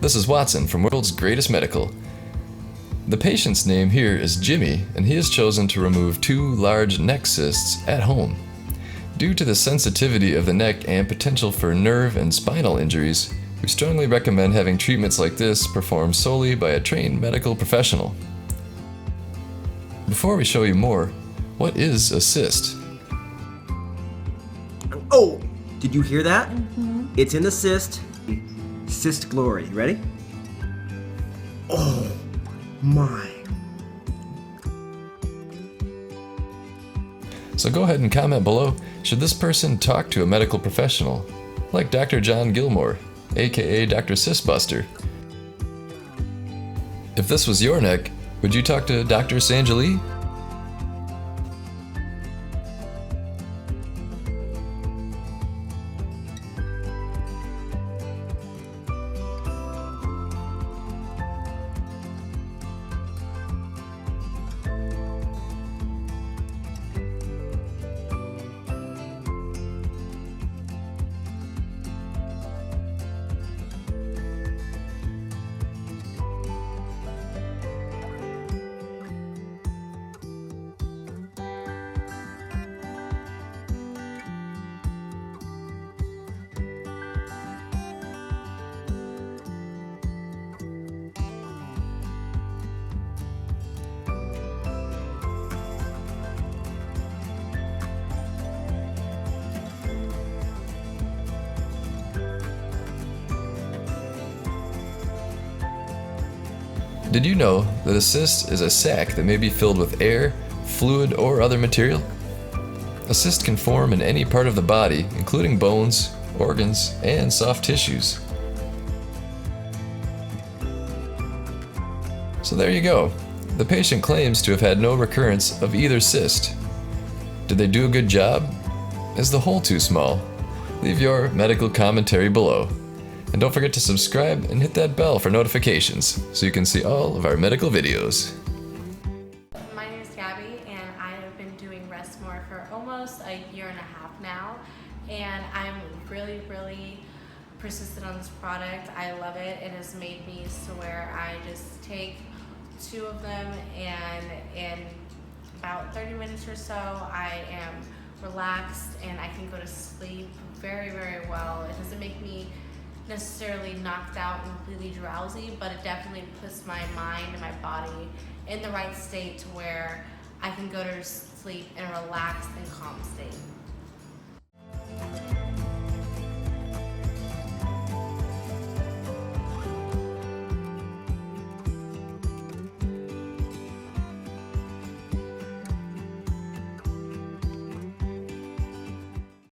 This is Watson from World's Greatest Medical. The patient's name here is Jimmy, and he has chosen to remove 2 large neck cysts at home. Due to the sensitivity of the neck and potential for nerve and spinal injuries, we strongly recommend having treatments like this performed solely by a trained medical professional. Before we show you more, what is a cyst? Oh, did you hear that? It's in the cyst. Cyst glory. You ready? Oh my. So go ahead and comment below, should this person talk to a medical professional, like Dr. John Gilmore, aka Dr. Cystbuster? If this was your neck, would you talk to Dr. Sanjali? Did you know that a cyst is a sac that may be filled with air, fluid, or other material? A cyst can form in any part of the body, including bones, organs, and soft tissues. So there you go. The patient claims to have had no recurrence of either cyst. Did they do a good job? Is the hole too small? Leave your medical commentary below. And don't forget to subscribe and hit that bell for notifications so you can see all of our medical videos. My name is Gabby, and I have been doing Restmore for almost a year and a half now, and I'm really persistent on this product. I love it. It has made me so where I just take 2 of them, and in about 30 minutes or so I am relaxed and I can go to sleep very well. It doesn't make me necessarily knocked out and completely drowsy, but it definitely puts my mind and my body in the right state to where I can go to sleep in a relaxed and calm state.